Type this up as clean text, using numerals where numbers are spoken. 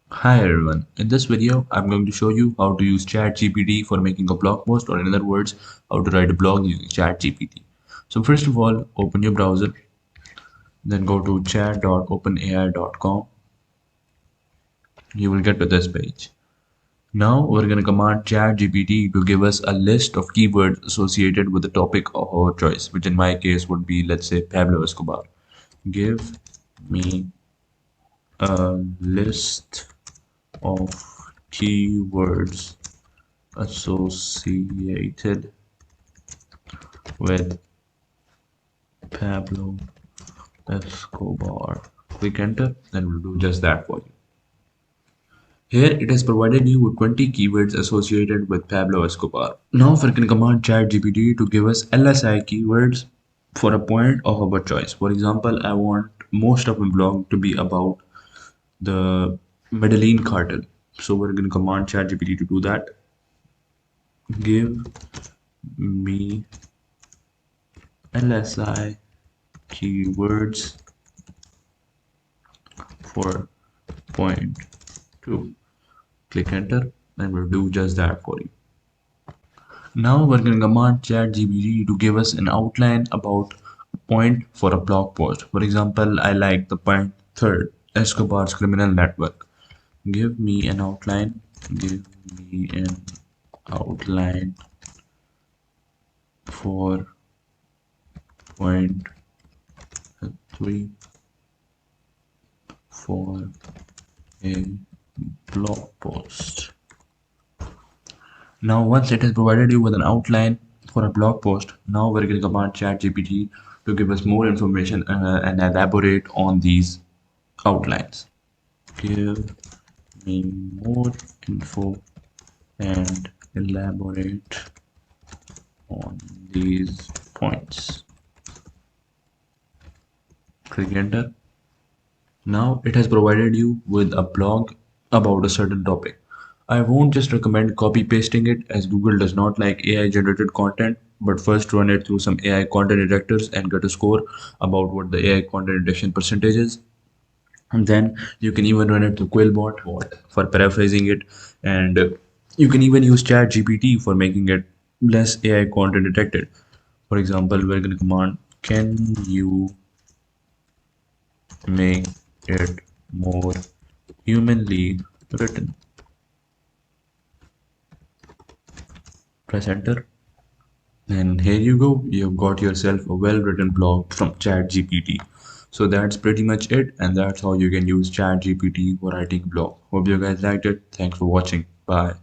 Hi everyone, in this video I'm going to show you how to use ChatGPT for making a blog post, or in other words, how to write a blog using ChatGPT. So first of all, open your browser, then go to chat.openai.com. You will get to this page. Now we're going to command ChatGPT to give us a list of keywords associated with the topic of our choice, which in my case would be, let's say, Pablo Escobar. Give me a list of keywords associated with Pablo Escobar. Click enter, then we'll do just that for you. Here it has provided you with 20 keywords associated with Pablo Escobar. Now we can command ChatGPT to give us LSI keywords for a point of our choice. For example, I want most of my blog to be about the Medellin cartel. So we're going to command ChatGPT to do that. Give me LSI keywords for point 2. Click enter and we'll do just that for you. Now we're going to command ChatGPT to give us an outline about a point for a blog post. For example, I like the point third, Escobar's criminal network. Give me an outline. Give me an outline for point 3 for a blog post. Now, once it has provided you with an outline for a blog post, now we're going to command ChatGPT to give us more information and elaborate on these outlines. Give me more info and elaborate on these points. Click enter. Now it has provided you with a blog about a certain topic. I won't just recommend copy pasting it, as Google does not like AI generated content, but first run it through some AI content detectors and get a score about what the AI content detection percentage is. And then you can even run it through Quillbot for paraphrasing it, and you can even use ChatGPT for making it less AI content detected. For example, we're going to command, can you make it more humanly written? Press enter, and here you go. You've got yourself a well-written blog from ChatGPT. So that's pretty much it, and that's how you can use ChatGPT for writing a blog. Hope you guys liked it. Thanks for watching. Bye.